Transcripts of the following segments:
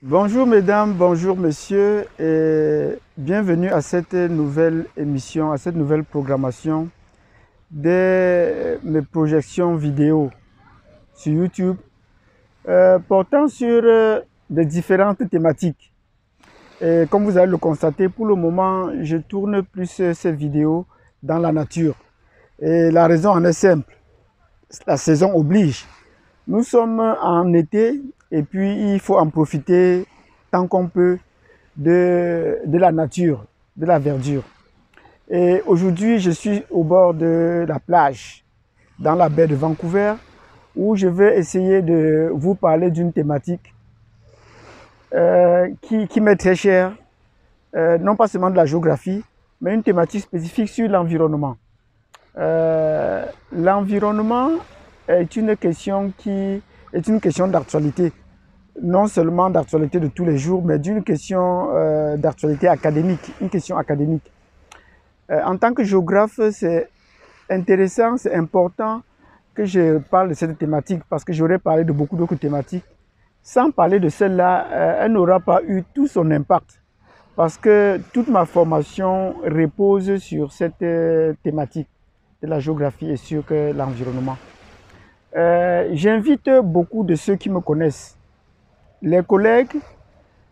Bonjour mesdames, bonjour messieurs et bienvenue à cette nouvelle émission, à cette nouvelle programmation de mes projections vidéo sur YouTube portant sur des différentes thématiques. Et comme vous allez le constater, pour le moment, je tourne plus ces vidéos dans la nature. Et la raison en est simple, la saison oblige. Nous sommes en été et puis il faut en profiter tant qu'on peut de la nature, de la verdure. Et aujourd'hui, je suis au bord de la plage, dans la baie de Vancouver, où je vais essayer de vous parler d'une thématique qui m'est très chère, non pas seulement de la géographie, mais une thématique spécifique sur l'environnement. L'environnement est une question qui est une question d'actualité, non seulement d'actualité de tous les jours, mais d'une question d'actualité académique, une question académique. En tant que géographe, c'est intéressant, c'est important que je parle de cette thématique parce que j'aurais parlé de beaucoup d'autres thématiques. Sans parler de celle-là, elle n'aura pas eu tout son impact parce que toute ma formation repose sur cette thématique de la géographie et sur l'environnement. J'invite beaucoup de ceux qui me connaissent, les collègues,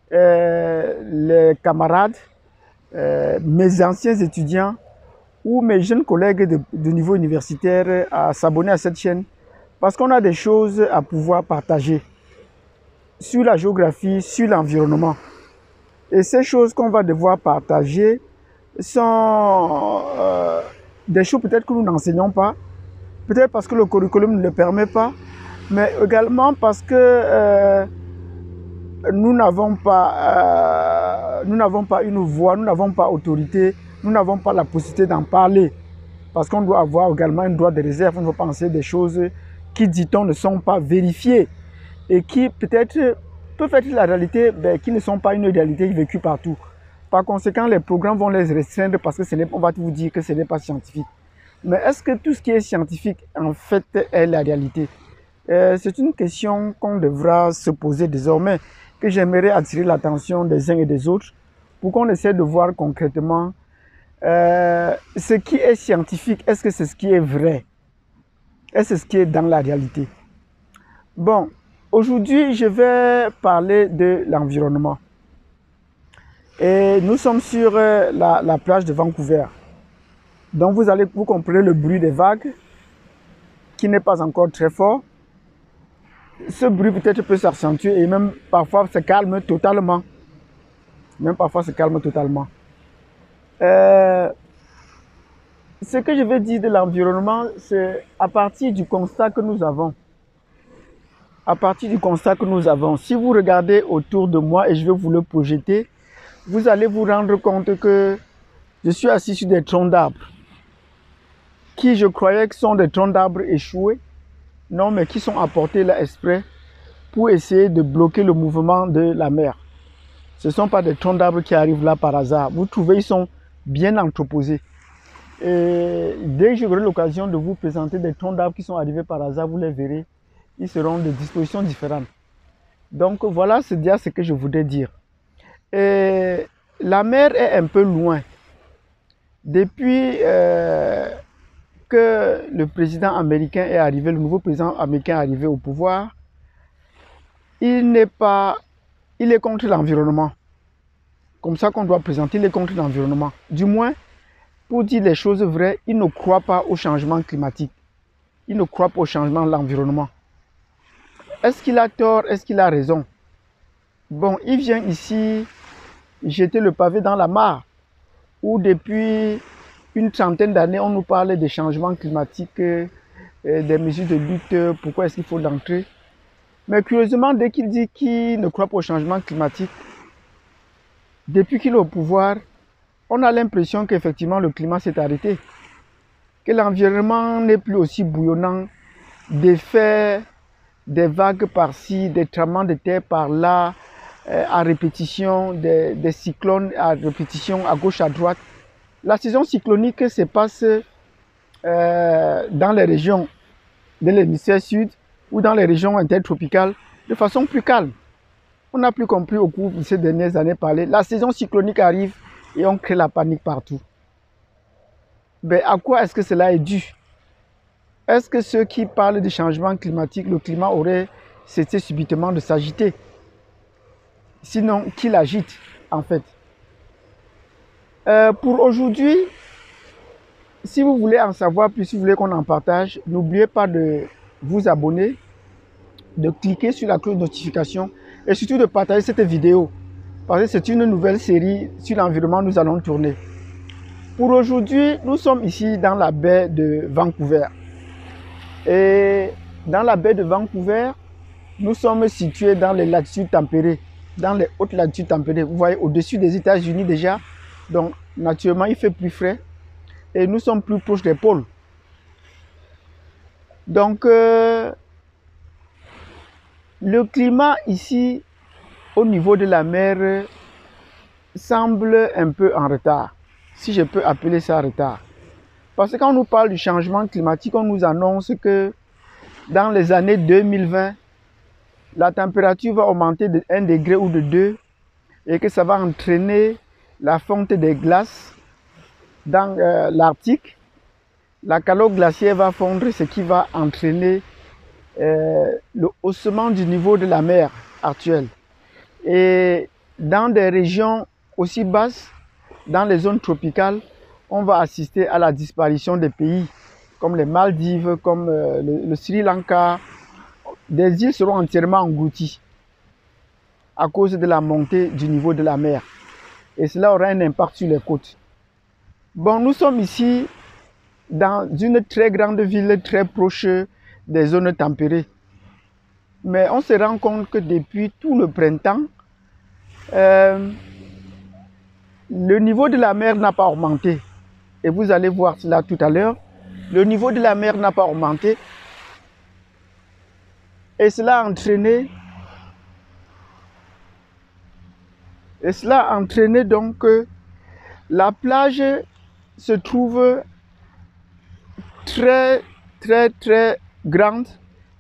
les camarades, mes anciens étudiants ou mes jeunes collègues de niveau universitaire à s'abonner à cette chaîne parce qu'on a des choses à pouvoir partager sur la géographie, sur l'environnement. Et ces choses qu'on va devoir partager sont des choses peut-être que nous n'enseignons pas, peut-être parce que le curriculum ne le permet pas, mais également parce que nous n'avons pas une voix, nous n'avons pas autorité, nous n'avons pas la possibilité d'en parler. Parce qu'on doit avoir également un droit de réserve, on doit penser des choses qui, dit-on, ne sont pas vérifiées et qui peut-être peuvent être la réalité, mais qui ne sont pas une réalité vécue partout. Par conséquent, les programmes vont les restreindre parce que on va vous dire que ce n'est pas scientifique. Mais est-ce que tout ce qui est scientifique, en fait, est la réalité? C'est une question qu'on devra se poser désormais, que j'aimerais attirer l'attention des uns et des autres pour qu'on essaie de voir concrètement ce qui est scientifique. Est-ce que c'est ce qui est vrai? Est-ce ce qui est dans la réalité? Bon, aujourd'hui, je vais parler de l'environnement. Et nous sommes sur la plage de Vancouver. Donc vous comprenez le bruit des vagues qui n'est pas encore très fort. Ce bruit peut-être peut s'accentuer et même parfois se calme totalement. Même parfois se calme totalement. Ce que je vais dire de l'environnement, c'est à partir du constat que nous avons. À partir du constat que nous avons, si vous regardez autour de moi et je vais vous le projeter, vous allez vous rendre compte que je suis assis sur des troncs d'arbres qui je croyais que sont des troncs d'arbres échoués, non, mais qui sont apportés là exprès pour essayer de bloquer le mouvement de la mer. Ce ne sont pas des troncs d'arbres qui arrivent là par hasard. Vous trouvez, ils sont bien entreposés. Et dès que j'aurai l'occasion de vous présenter des troncs d'arbres qui sont arrivés par hasard, vous les verrez, ils seront de dispositions différentes. Donc voilà, c'est déjà ce que je voudrais dire. Et la mer est un peu loin. Depuis que le président américain est arrivé, le nouveau président américain est arrivé au pouvoir, il est contre l'environnement. Comme ça qu'on doit présenter, il est contre l'environnement. Du moins, pour dire les choses vraies, il ne croit pas au changement climatique. Il ne croit pas au changement de l'environnement. Est-ce qu'il a tort? Est-ce qu'il a raison? Bon, il vient ici jeter le pavé dans la mare, où depuis une trentaine d'années, on nous parlait des changements climatiques, des mesures de lutte, pourquoi est-ce qu'il faut l'entrer. Mais curieusement, dès qu'il dit qu'il ne croit pas au changement climatique, depuis qu'il est au pouvoir, on a l'impression qu'effectivement le climat s'est arrêté, que l'environnement n'est plus aussi bouillonnant, des faits, des vagues par-ci, des tremblements de terre par-là, à répétition, des cyclones à répétition à gauche, à droite. La saison cyclonique se passe dans les régions de l'hémisphère sud ou dans les régions intertropicales de façon plus calme. On n'a plus compris au cours de ces dernières années parler. La saison cyclonique arrive et on crée la panique partout. Mais à quoi est-ce que cela est dû? Est-ce que ceux qui parlent du changement climatique, le climat aurait cessé subitement de s'agiter? Sinon, qui l'agite en fait? Pour aujourd'hui, si vous voulez en savoir plus, si vous voulez qu'on en partage, n'oubliez pas de vous abonner, de cliquer sur la cloche de notification et surtout de partager cette vidéo. Parce que c'est une nouvelle série sur l'environnement que nous allons tourner. Pour aujourd'hui, nous sommes ici dans la baie de Vancouver. Et dans la baie de Vancouver, nous sommes situés dans les latitudes tempérées, dans les hautes latitudes tempérées. Vous voyez, au-dessus des États-Unis déjà. Donc, naturellement, il fait plus frais. Et nous sommes plus proches des pôles. Donc, le climat ici, au niveau de la mer, semble un peu en retard. Si je peux appeler ça retard. Parce que quand on nous parle du changement climatique, on nous annonce que dans les années 2020, la température va augmenter de 1 degré ou de 2 et que ça va entraîner la fonte des glaces dans l'Arctique. La calotte glaciaire va fondre, ce qui va entraîner le haussement du niveau de la mer actuelle. Et dans des régions aussi basses, dans les zones tropicales, on va assister à la disparition des pays comme les Maldives, comme le Sri Lanka. Des îles seront entièrement englouties à cause de la montée du niveau de la mer. Et cela aura un impact sur les côtes. Bon, nous sommes ici dans une très grande ville très proche des zones tempérées. Mais on se rend compte que depuis tout le printemps, le niveau de la mer n'a pas augmenté. Et vous allez voir cela tout à l'heure. Le niveau de la mer n'a pas augmenté. Et cela a entraîné donc que la plage se trouve très grande.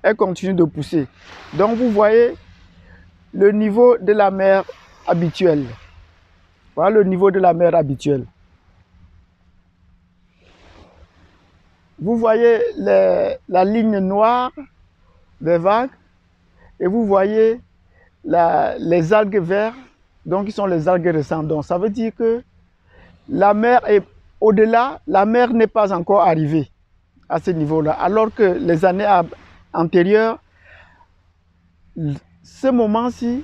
Elle continue de pousser. Donc vous voyez le niveau de la mer habituel. Voilà le niveau de la mer habituel. Vous voyez la ligne noire des vagues et vous voyez les algues vertes, donc qui sont les algues récentes. Donc ça veut dire que la mer est au-delà, la mer n'est pas encore arrivée à ce niveau-là. Alors que les années antérieures, ce moment-ci,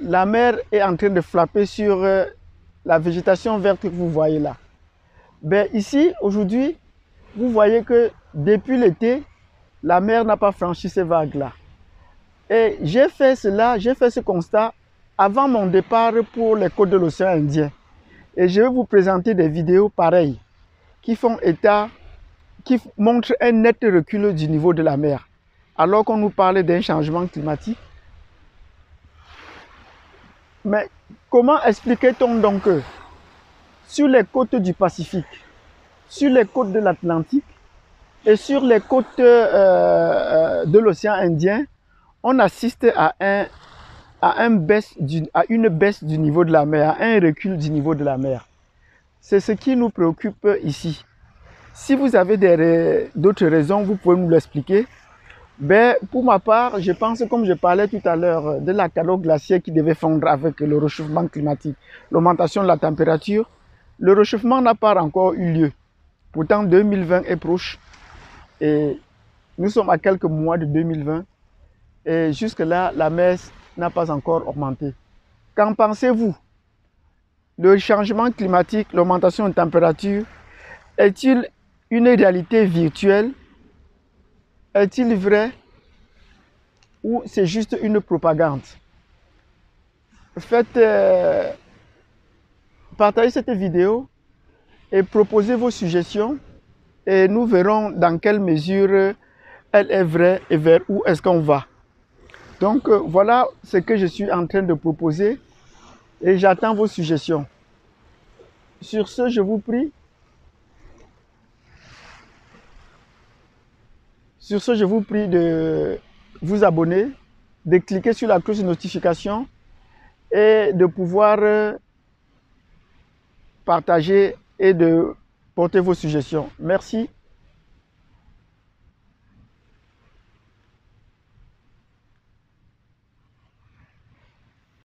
la mer est en train de frapper sur la végétation verte que vous voyez là. Ben, ici, aujourd'hui, vous voyez que depuis l'été, la mer n'a pas franchi ces vagues-là. Et j'ai fait ce constat avant mon départ pour les côtes de l'océan Indien. Et je vais vous présenter des vidéos pareilles qui montrent un net recul du niveau de la mer. Alors qu'on nous parlait d'un changement climatique. Mais comment expliquait-on donc que sur les côtes du Pacifique, sur les côtes de l'Atlantique et sur les côtes de l'océan Indien, on assiste à une baisse du niveau de la mer, à un recul du niveau de la mer. C'est ce qui nous préoccupe ici. Si vous avez d'autres raisons, vous pouvez nous l'expliquer. Ben, pour ma part, je pense, comme je parlais tout à l'heure, de la calotte glaciaire qui devait fondre avec le réchauffement climatique, l'augmentation de la température. Le réchauffement n'a pas encore eu lieu. Pourtant, 2020 est proche et nous sommes à quelques mois de 2020 et jusque-là, la mer n'a pas encore augmenté. Qu'en pensez-vous? Le changement climatique, l'augmentation de température, est-il une réalité virtuelle? Est-il vrai ou c'est juste une propagande? Faites, partagez cette vidéo et proposez vos suggestions et nous verrons dans quelle mesure elle est vraie et vers où est-ce qu'on va. Donc voilà ce que je suis en train de proposer et j'attends vos suggestions. Sur ce, je vous prie. De vous abonner, de cliquer sur la cloche de notification et de pouvoir partager et de porter vos suggestions. Merci.